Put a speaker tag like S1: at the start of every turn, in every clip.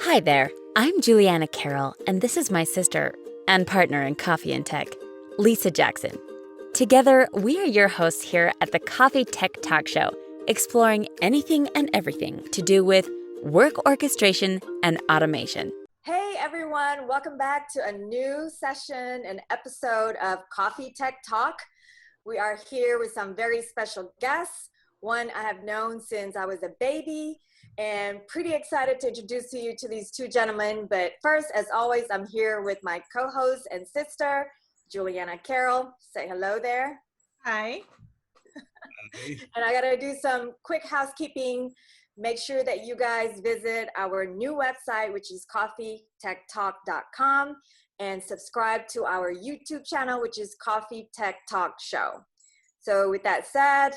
S1: Hi there, I'm Juliana Carroll, and this is my sister and partner in Coffee and Tech, Lisa Jackson. Together, we are your hosts here at the Coffee Tech Talk Show, exploring anything and everything to do with work orchestration and automation.
S2: Hey everyone, welcome back to a new session and episode of Coffee Tech Talk. We are here with some very special guests, one I have known since I was a baby, and pretty excited to introduce you to these two gentlemen. But first, as always, I'm here with my co-host and sister, Juliana Carroll. Say hello there.
S3: Hi.
S2: And I gotta do some quick housekeeping. Make sure that you guys visit our new website, which is COFFEETECHTALK.com, and subscribe to our YouTube channel, which is Coffee Tech Talk Show. So with that said,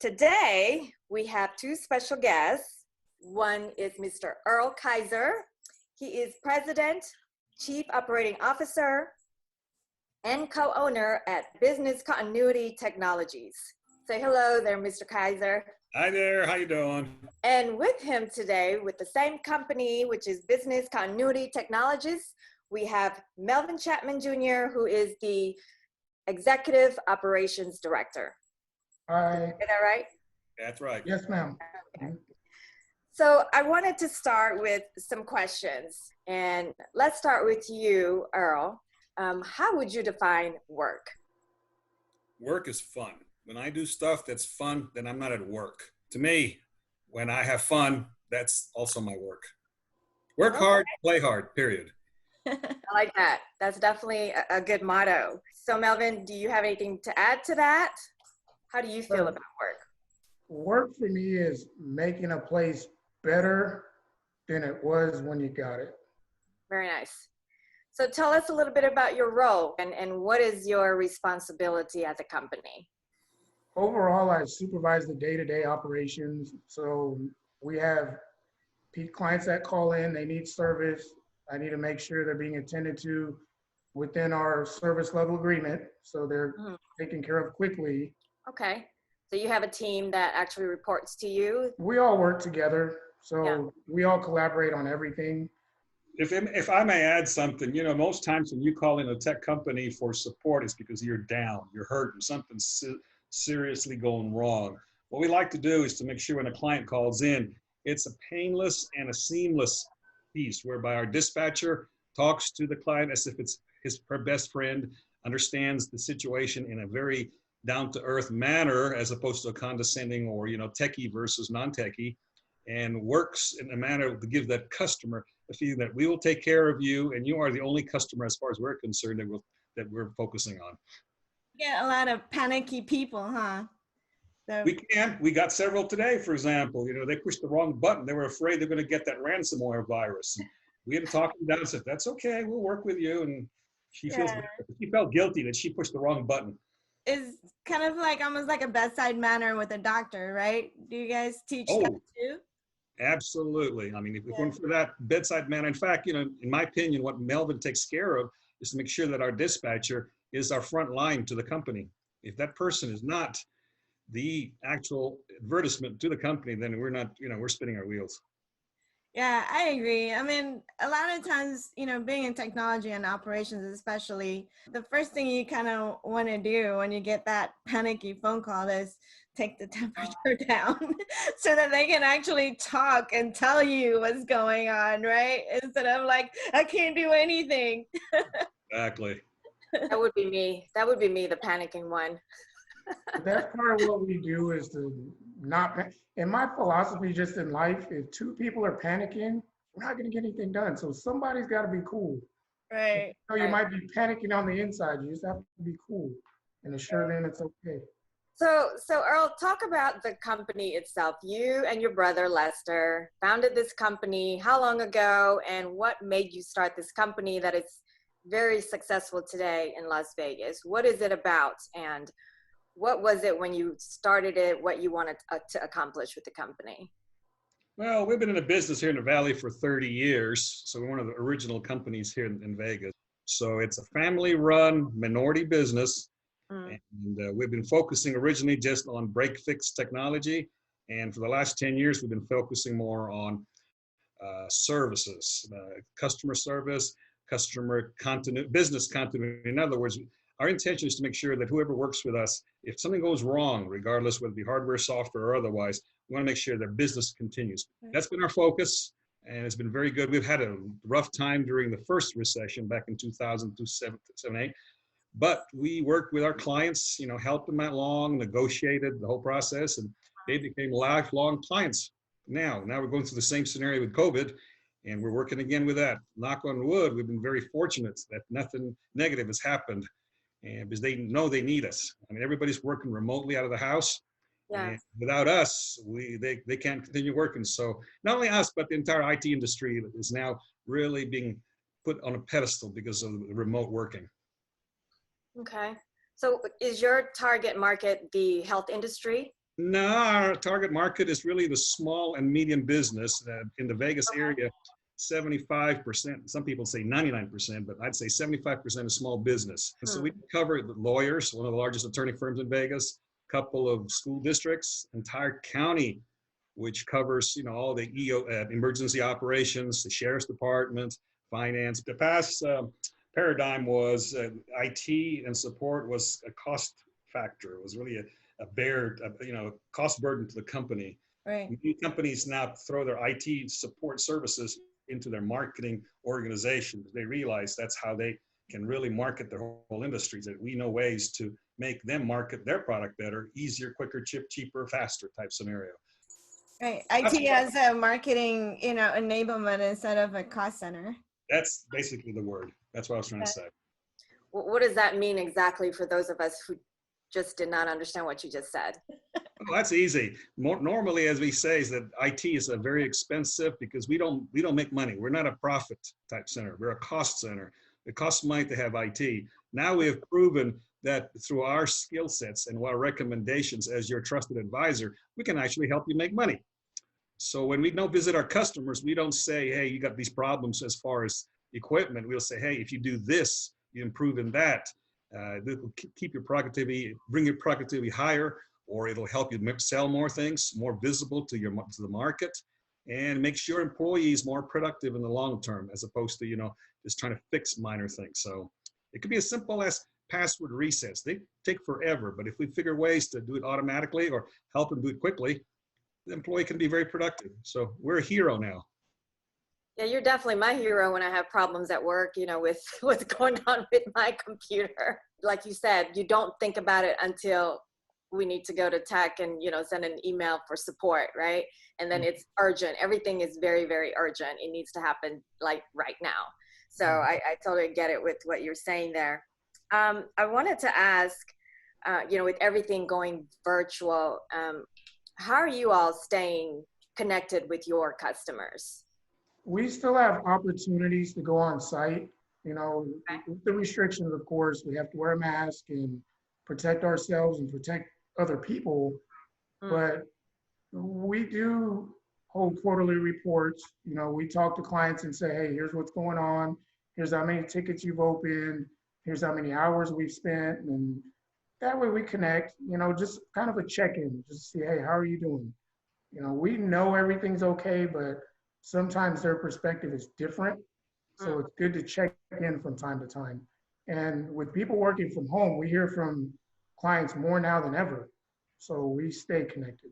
S2: today we have two special guests. One is Mr. Earle Keizer. He is President, Chief Operating Officer, and co-owner at Business Continuity Technologies. Say hello there, Mr. Keizer.
S4: Hi there, how you doing?
S2: And with him today, with the same company, which is Business Continuity Technologies, we have Melvin Chatman Jr., who is the Executive Operations Director.
S5: Hi.
S2: Is that right?
S4: That's right.
S5: Yes, ma'am.
S2: Okay. So I wanted to start with some questions. And let's start with you, Earle. How would you define work?
S4: Work is fun. When I do stuff that's fun, then I'm not at work. To me, when I have fun, that's also my work. Work hard, play hard, period.
S2: I like that. That's definitely a good motto. So Melvin, do you have anything to add to that? How do you feel about work?
S5: Work for me is making a place better than it was when you got it.
S2: Very nice. So tell us a little bit about your role and what is your responsibility at the company?
S5: Overall, I supervise the day-to-day operations. So we have clients that call in, they need service. I need to make sure they're being attended to within our service level agreement. So they're taken care of quickly.
S2: Okay. So you have a team that actually reports to you?
S5: We all work together. So we all collaborate on everything.
S4: If I may add something, you know, most times when you call in a tech company for support, it's because you're down, you're hurting, something's seriously going wrong. What we like to do is to make sure when a client calls in, it's a painless and a seamless piece whereby our dispatcher talks to the client as if it's her best friend, understands the situation in a very down-to-earth manner as opposed to a condescending or, you know, techie versus non-techie, and works in a manner to give that customer the feeling that we will take care of you and you are the only customer as far as we're concerned that we're focusing on.
S3: Get a lot of panicky people, huh? So,
S4: We got several today, for example. You know, they pushed the wrong button. They were afraid they're going to get that ransomware virus. And we had to talk them down and said, that's okay, we'll work with you. And she felt guilty that she pushed the wrong button.
S3: it's kind of like almost like a bedside manner with a doctor, right? Do you guys teach that too?
S4: Absolutely. I mean, if we're going for that bedside manner, in fact, you know, in my opinion, what Melvin takes care of is to make sure that our dispatcher is our front line to the company. If that person is not the actual advertisement to the company, then we're not, you know, we're spinning our wheels.
S3: Yeah, I agree. I mean, a lot of times, you know, being in technology and operations, especially, the first thing you kind of want to do when you get that panicky phone call is take the temperature down so that they can actually talk and tell you what's going on, right? Instead of like, I can't do anything.
S4: Exactly.
S2: That would be me. That would be me, the panicking one.
S5: That's part of what we do is to not, and my philosophy just in life, if two people are panicking, we're not going to get anything done. So somebody's got to be cool.
S3: Right.
S5: So you might be panicking on the inside. You just have to be cool and assure them it's okay.
S2: So Earle, talk about the company itself. You and your brother, Lester, founded this company how long ago, and what made you start this company that is very successful today in Las Vegas? What is it about, and what was it when you started it, what you wanted to accomplish with the company?
S4: Well, we've been in the business here in the Valley for 30 years. So we're one of the original companies here in Vegas. So it's a family-run minority business. And we've been focusing originally just on break-fix technology. And for the last 10 years, we've been focusing more on services, customer service, customer continuity, business continuity. In other words, our intention is to make sure that whoever works with us, if something goes wrong, regardless whether it be hardware, software, or otherwise, we want to make sure that business continues. That's been our focus, and it's been very good. We've had a rough time during the first recession back in 2007, 8, but we worked with our clients, helped them along, negotiated the whole process, and they became lifelong clients. Now we're going through the same scenario with COVID, and we're working again with that. Knock on wood, we've been very fortunate that nothing negative has happened, and because they know they need us. I mean, everybody's working remotely out of the house.
S2: Yeah.
S4: And without us, they can't continue working. So not only us, but the entire IT industry is now really being put on a pedestal because of the remote working.
S2: Okay. So is your target market the health industry?
S4: No, our target market is really the small and medium business in the Vegas area. 75%, some people say 99%, but I'd say 75% is small business. And so we cover the lawyers, one of the largest attorney firms in Vegas, a couple of school districts, entire county, which covers, all the emergency operations, the sheriff's department, finance. The past paradigm was IT and support was a cost factor. It was really a cost burden to the company.
S3: Right.
S4: Many companies now throw their IT support services into their marketing organization. They realize that's how they can really market their whole industries, that we know ways to make them market their product better, easier, quicker, cheaper, faster type scenario.
S3: Right. IT as a marketing, enablement instead of a cost center.
S4: That's basically the word. That's what I was trying to say.
S2: What does that mean exactly for those of us who just did not understand what you just said?
S4: Well, that's easy. Normally, as we say, is that IT is a very expensive because we don't make money. We're not a profit type center. We're a cost center. It costs money to have IT. Now we have proven that through our skill sets and our recommendations as your trusted advisor, we can actually help you make money. So when we don't visit our customers, we don't say, hey, you got these problems as far as equipment. We'll say, hey, if you do this, you improve in that. This will keep your productivity, bring your productivity higher, or it'll help you sell more things, more visible to the market, and makes your employees more productive in the long term, as opposed to just trying to fix minor things. So it could be as simple as password resets. They take forever, but if we figure ways to do it automatically or help them do it quickly, the employee can be very productive. So we're a hero now.
S2: Yeah, you're definitely my hero when I have problems at work, with what's going on with my computer. Like you said, you don't think about it until we need to go to tech and, send an email for support, right? And then it's urgent. Everything is very, very urgent. It needs to happen like right now. So I totally get it with what you're saying there. I wanted to ask, with everything going virtual, how are you all staying connected with your customers?
S5: We still have opportunities to go on site. With the restrictions, of course, we have to wear a mask and protect ourselves and protect other people. But we do hold quarterly reports. We talk to clients and say, hey, here's what's going on. Here's how many tickets you've opened. Here's how many hours we've spent. And that way we connect, just kind of a check-in, just to see, hey, how are you doing? We know everything's okay, but sometimes their perspective is different. So it's good to check in from time to time. And with people working from home, we hear from clients more now than ever. So we stay connected.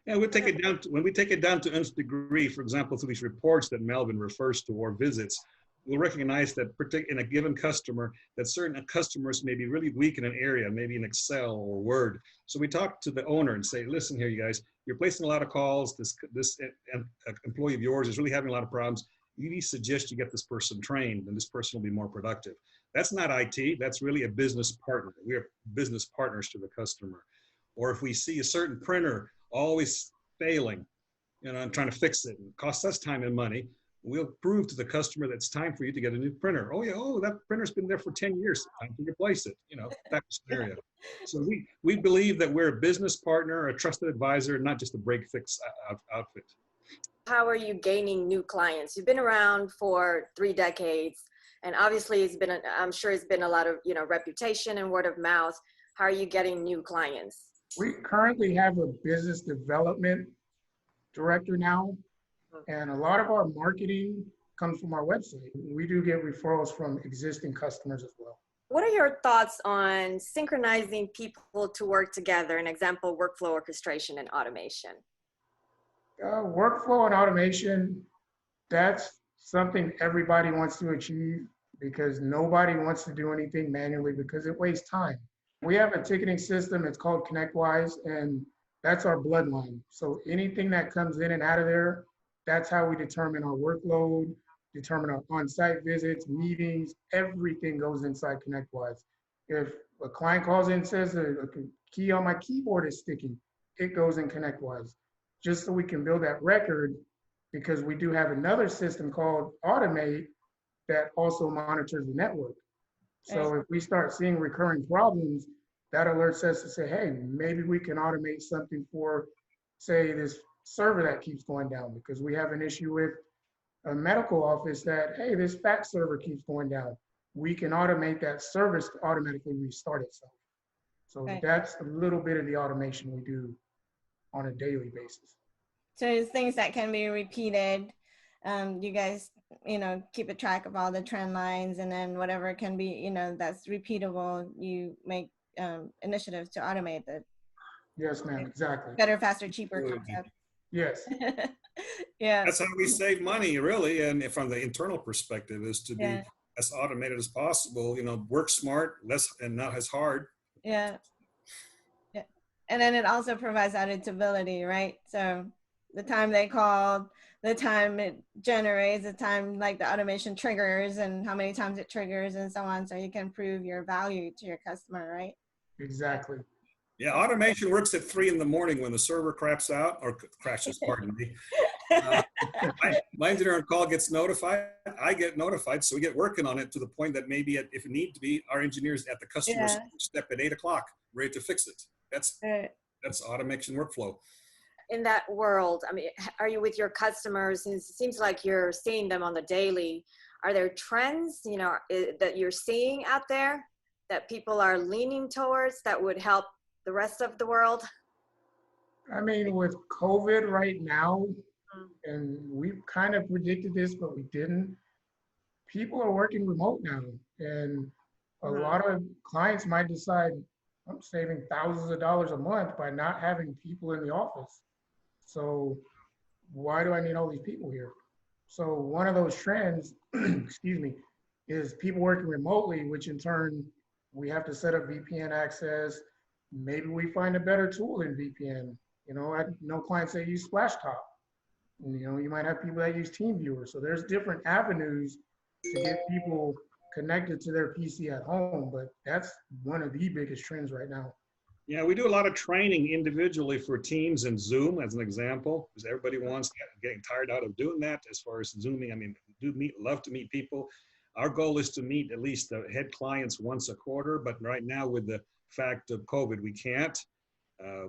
S4: Yeah, we take it down when we take it down to nth degree, for example, through these reports that Melvin refers to or visits, we'll recognize that in a given customer, that certain customers may be really weak in an area, maybe in Excel or Word. So we talk to the owner and say, listen here, you guys, you're placing a lot of calls. This employee of yours is really having a lot of problems. We suggest you get this person trained and this person will be more productive. That's not IT, that's really a business partner. We are business partners to the customer. Or if we see a certain printer always failing, and trying to fix it, and it costs us time and money, we'll prove to the customer that it's time for you to get a new printer. Oh yeah, that printer's been there for 10 years, time to replace it, that scenario. So we believe that we're a business partner, a trusted advisor, not just a break-fix outfit.
S2: How are you gaining new clients? You've been around for 3 decades, and obviously I'm sure it's been a lot of, reputation and word of mouth. How are you getting new clients?
S5: We currently have a business development director now. And a lot of our marketing comes from our website. We do get referrals from existing customers as well.
S2: What are your thoughts on synchronizing people to work together? An example, workflow orchestration and automation.
S5: Workflow and automation, that's something everybody wants to achieve because nobody wants to do anything manually because it wastes time. We have a ticketing system, it's called ConnectWise, and that's our bloodline. So anything that comes in and out of there, that's how we determine our workload, determine our on-site visits, meetings, everything goes inside ConnectWise. If a client calls in and says a key on my keyboard is sticky, it goes in ConnectWise, just so we can build that record, because we do have another system called Automate that also monitors the network. So if we start seeing recurring problems, that alerts us to say, hey, maybe we can automate something for, say, this server that keeps going down, because we have an issue with a medical office that, hey, this fax server keeps going down. We can automate that service to automatically restart itself. So that's a little bit of the automation we do on a daily basis.
S3: So it's things that can be repeated. You guys, keep a track of all the trend lines, and then whatever can be, that's repeatable, you make initiatives to automate it.
S5: Yes, ma'am, exactly.
S3: Better, faster, cheaper concept.
S5: Yes.
S3: Yeah.
S4: That's how we save money, really. And from the internal perspective is to be as automated as possible, work smart, less and not as hard.
S3: Yeah. Yeah. And then it also provides auditability, right? So the time they called, the time it generates, the time like the automation triggers and how many times it triggers and so on. So you can prove your value to your customer, right?
S5: Exactly.
S4: Yeah, automation works at 3 in the morning when the server craps out or crashes, pardon me. My engineer on call gets notified. I get notified, so we get working on it to the point that maybe if it need to be, our engineers at the customer step at 8 o'clock, ready to fix it. That's automation workflow.
S2: In that world, I mean, are you with your customers? It seems like you're seeing them on the daily. Are there trends, that you're seeing out there that people are leaning towards that would help the rest of the world?
S5: I mean, with COVID right now, and we kind of predicted this, but we didn't, people are working remote now. And a lot of clients might decide, I'm saving thousands of dollars a month by not having people in the office. So why do I need all these people here? So one of those trends, excuse me, is people working remotely, which in turn, we have to set up VPN access. Maybe we find a better tool than VPN. I know clients that use Splashtop. And, you might have people that use TeamViewer. So there's different avenues to get people connected to their PC at home, but that's one of the biggest trends right now.
S4: Yeah, we do a lot of training individually for Teams and Zoom as an example, because everybody wants that, getting tired out of doing that as far as Zooming. I mean, love to meet people. Our goal is to meet at least the head clients once a quarter, but right now with the fact of COVID, we can't.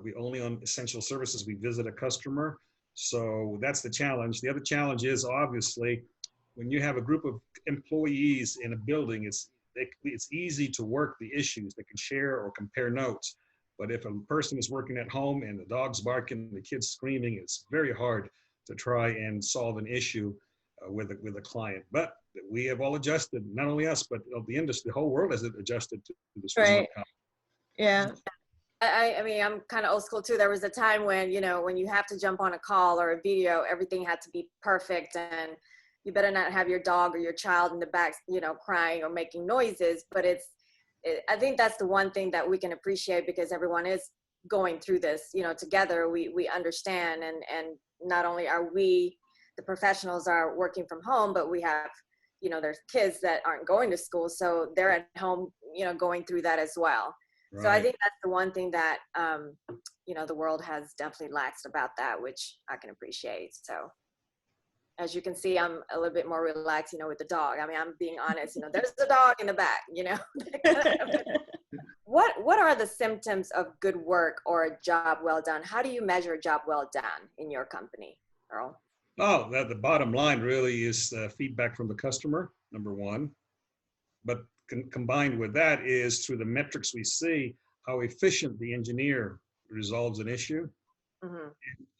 S4: We only on essential services, we visit a customer. So that's the challenge. The other challenge is obviously when you have a group of employees in a building, it's easy to work the issues. They can share or compare notes. But if a person is working at home and the dog's barking, the kid's screaming, it's very hard to try and solve an issue with a client. But we have all adjusted, not only us, but the industry, the whole world has adjusted to this.
S3: Right. Yeah.
S2: I mean, I'm kind of old school too. There was a time when, when you have to jump on a call or a video, everything had to be perfect, and you better not have your dog or your child in the back, crying or making noises. But I think that's the one thing that we can appreciate, because everyone is going through this, together. We understand, and not only are we, the professionals, are working from home, but we have, there's kids that aren't going to school, so they're at home, going through that as well. Right. So I think that's the one thing that, the world has definitely laxed about that, which I can appreciate. So as you can see, I'm a little bit more relaxed, with the dog. I mean, I'm being honest, there's a dog in the back, What are the symptoms of good work or a job well done? How do you measure a job well done in your company, Earle?
S4: Oh, the bottom line really is feedback from the customer, number one. But combined with that is through the metrics we see how efficient the engineer resolves an issue.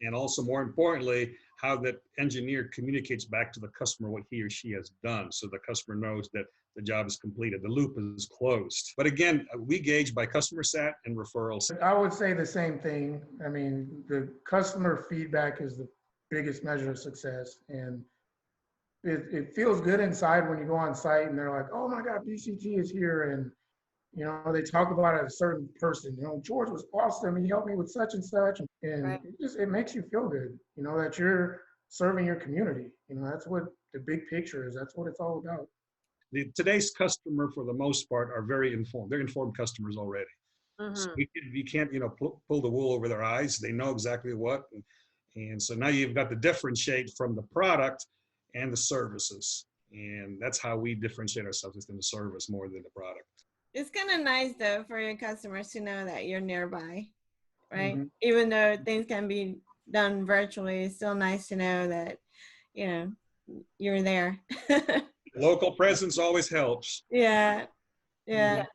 S4: And also more importantly, how that engineer communicates back to the customer what he or she has done, so the customer knows that the job is completed, the loop is closed. But again, we gauge by customer sat and referrals.
S5: I would say the same thing. I mean, the customer feedback is the biggest measure of success. And it feels good inside when you go on site and they're like, oh my God, BCT is here. And, you know, they talk about a certain person, you know, George was awesome. He helped me with such and such. And
S2: Right.
S5: it makes you feel good, you know, that you're serving your community. You know, that's what the big picture is. That's what it's all about.
S4: Today's customer, for the most part, are very informed. They're informed customers already. So you can't, you know, pull the wool over their eyes. They know exactly what. And so now you've got to differentiate from the product and the services. And that's how we differentiate ourselves, is in the service more than the product.
S3: It's kind of nice though for your customers to know that you're nearby, right?
S5: Mhm.
S3: Even though things can be done virtually, it's still nice to know that, you know, you're there.
S4: Local presence always helps.
S3: Yeah. Yeah.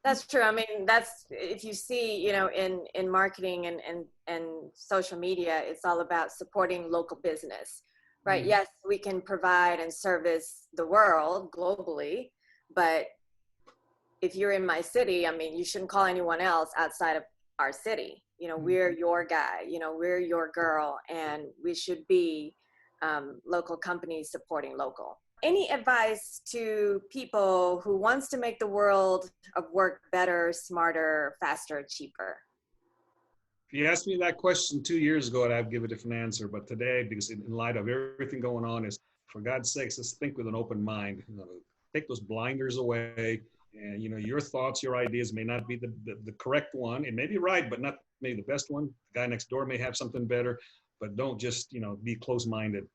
S2: That's true. I mean, that's, if you see, you know, in marketing and social media, it's all about supporting local business, right?
S5: Mhm.
S2: Yes, we can provide and service the world globally, but if you're in my city, I mean, you shouldn't call anyone else outside of our city. You know, we're your guy, you know, we're your girl, and we should be local companies supporting local. Any advice to people who wants to make the world of work better, smarter, faster, cheaper?
S4: If you asked me that question 2 years ago, I'd give a different answer. But today, because in light of everything going on, is, for God's sakes, let's think with an open mind. You know, take those blinders away. And, you know, your thoughts, your ideas may not be the correct one. It may be right, but not maybe the best one. The guy next door may have something better. But don't just, you know, be closed-minded.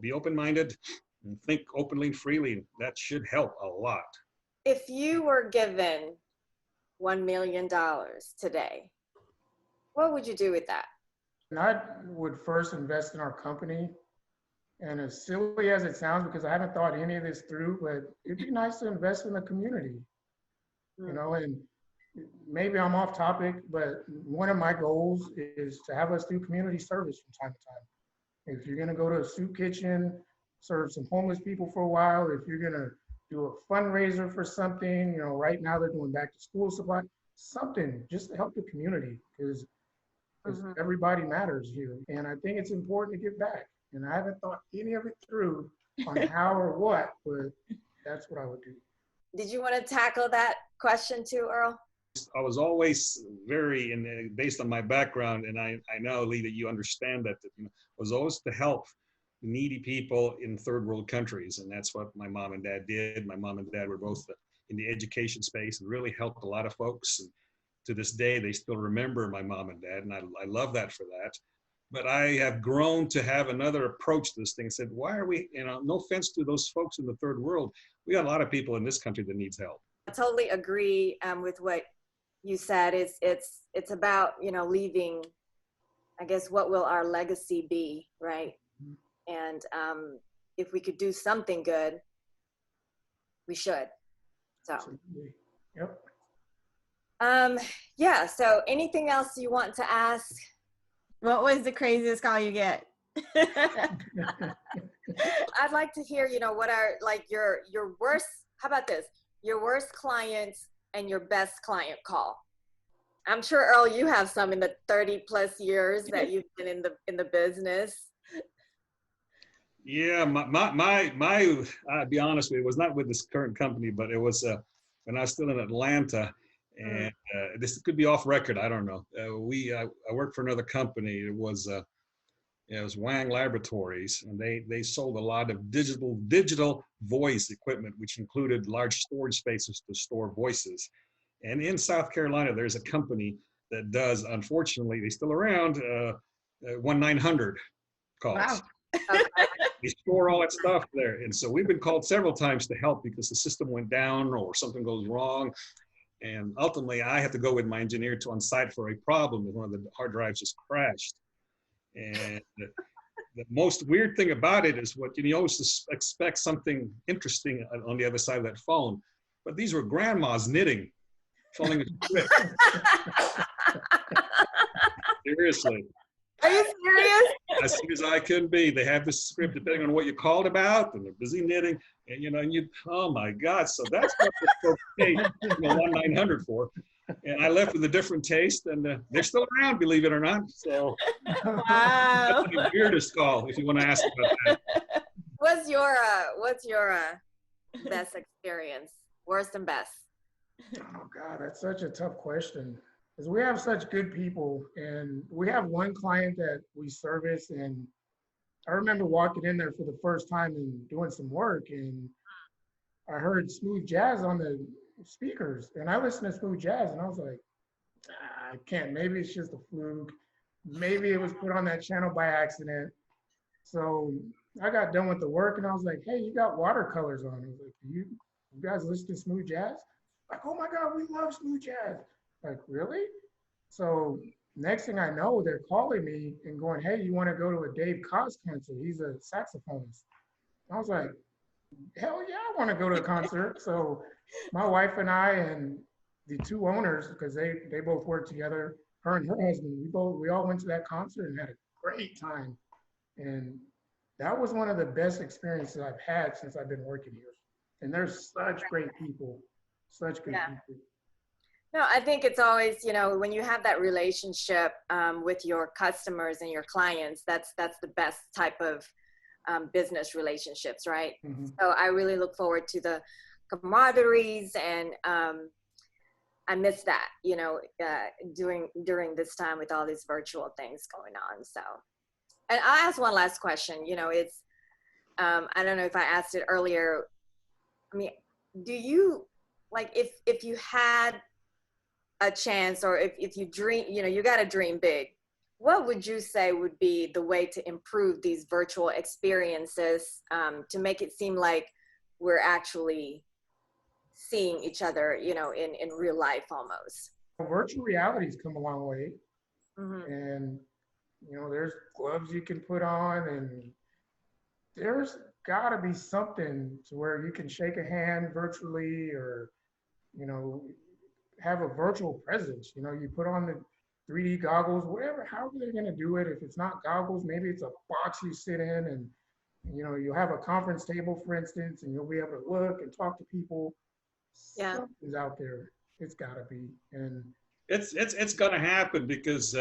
S4: Be open-minded and think openly and freely. That should help a lot.
S2: If you were given $1 million today, what would you do with that?
S5: And I would first invest in our company. And as silly as it sounds, because I haven't thought any of this through, but it'd be nice to invest in the community, you know, and maybe I'm off topic, but one of my goals is to have us do community service from time to time. If you're gonna go to a soup kitchen, serve some homeless people for a while, if you're gonna do a fundraiser for something, you know, right now they're doing back to school supply, something just to help the community, because everybody matters here. And I think it's important to give back. And I haven't thought any of it through on how or what, but that's what I would do.
S2: Did you want to tackle that question too, Earle?
S4: I was always very, and based on my background, and I know, Lee, that you understand that, you know, was always to help needy people in third world countries. And that's what my mom and dad did. My mom and dad were both in the education space and really helped a lot of folks. And to this day, they still remember my mom and dad. And I love that for that. But I have grown to have another approach to this thing. I said, why are we, you know, no offense to those folks in the third world. We got a lot of people in this country that needs help.
S2: I totally agree with what you said. It's about, you know, leaving, I guess, what will our legacy be, right? And if we could do something good, we should. So,
S5: Absolutely. Yep.
S2: yeah. So anything else you want to ask?
S3: What was the craziest call you get?
S2: I'd like to hear, you know, what are like your worst, how about this? Your worst clients and your best client call. I'm sure, Earle, you have some in the 30 plus years that you've been in the business.
S4: Yeah, I'll be honest with you, it was not with this current company, but it was when I was still in Atlanta. And this could be off record, I don't know. I worked for another company. It was Wang Laboratories, and they sold a lot of digital voice equipment, which included large storage spaces to store voices. And in South Carolina, there's a company that does, unfortunately, they're still around, 1-900 calls.
S3: Wow.
S4: They store all that stuff there. And so we've been called several times to help because the system went down or something goes wrong. And ultimately, I have to go with my engineer to on site for a problem with one of the hard drives just crashed. And the most weird thing about it is you always expect something interesting on the other side of that phone. But these were grandmas knitting, falling asleep. Seriously.
S2: Are you serious?
S4: As soon as I can be. They have this script depending on what you called about, and they're busy knitting, and oh my God. So that's what the folks pay 1-900 for. And I left with a different taste, and they're still around, believe it or not. So
S3: Wow.
S4: that's the weirdest call if you want to ask about that.
S2: What's your best experience? Worst and best?
S5: Oh God, that's such a tough question. Because we have such good people, and we have one client that we service, and I remember walking in there for the first time and doing some work, and I heard smooth jazz on the speakers, and I listened to smooth jazz, and I was like, I can't. Maybe it's just a fluke. Maybe it was put on that channel by accident. So I got done with the work, and I was like, hey, you got watercolors on. I was like, you guys listen to smooth jazz? Like, oh my God, we love smooth jazz. Like, really? So next thing I know, they're calling me and going, hey, you want to go to a Dave Koz concert? He's a saxophonist. I was like, hell yeah, I want to go to a concert. So my wife and I and the two owners, because they both work together, her and her husband, we all went to that concert and had a great time. And that was one of the best experiences I've had since I've been working here. And there's such great people, such good people.
S2: No, I think it's always, when you have that relationship with your customers and your clients, that's the best type of business relationships, right? Mm-hmm. So I really look forward to the camaraderies, and I miss that, during this time with all these virtual things going on. So, and I'll ask one last question. It's I don't know if I asked it earlier. I mean, do you, like, if you had a chance, or if you dream, you got to dream big, what would you say would be the way to improve these virtual experiences to make it seem like we're actually seeing each other, in real life almost?
S5: Virtual reality's come a long way.
S2: Mm-hmm.
S5: And, there's gloves you can put on, and there's got to be something to where you can shake a hand virtually, or, have a virtual presence. You put on the 3D goggles, whatever, however they're going to do it. If it's not goggles, maybe it's a box you sit in, and, you'll have a conference table, for instance, and you'll be able to look and talk to people.
S2: Yeah.
S5: Something's out there. It's got to be. And
S4: it's going to happen, because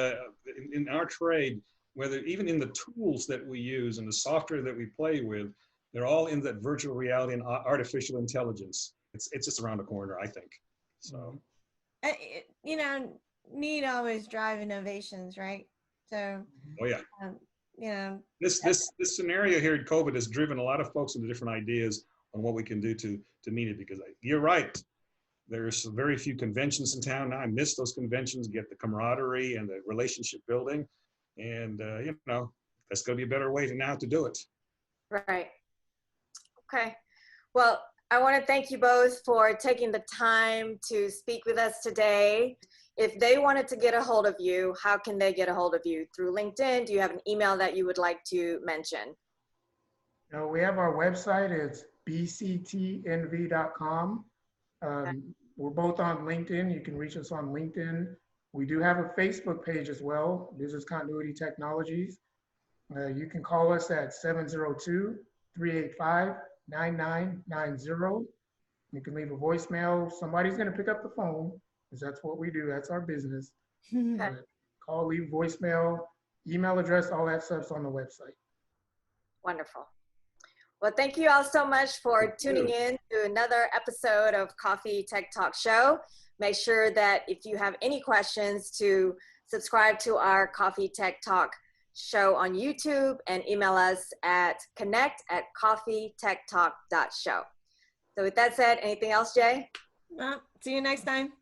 S4: in our trade, whether even in the tools that we use and the software that we play with, they're all in that virtual reality and artificial intelligence. It's just around the corner, I think. So,
S3: need always drive innovations, right? So,
S4: oh yeah. This scenario here in COVID has driven a lot of folks into different ideas on what we can do to meet it, because you're right. There's very few conventions in town now. I miss those conventions, get the camaraderie and the relationship building. And, that's going to be a better way now to do it.
S2: Right. Okay. Well, I want to thank you both for taking the time to speak with us today. If they wanted to get a hold of you, how can they get a hold of you? Through LinkedIn? Do you have an email that you would like to mention?
S5: We have our website. It's bctnv.com. We're both on LinkedIn. You can reach us on LinkedIn. We do have a Facebook page as well, Business Continuity Technologies. You can call us at 702-385-9990. You can leave a voicemail. Somebody's going to pick up the phone, because that's what we do. That's our business. Call, leave a voicemail, email address, all that stuff's on the website.
S2: Wonderful. Well, thank you all so much for tuning in to another episode of Coffee Tech Talk Show. Make sure that if you have any questions, to subscribe to our Coffee Tech Talk Show on YouTube, and email us at connect@coffeetechtalk.show. So with that said, anything else, Jay?
S3: See you next time.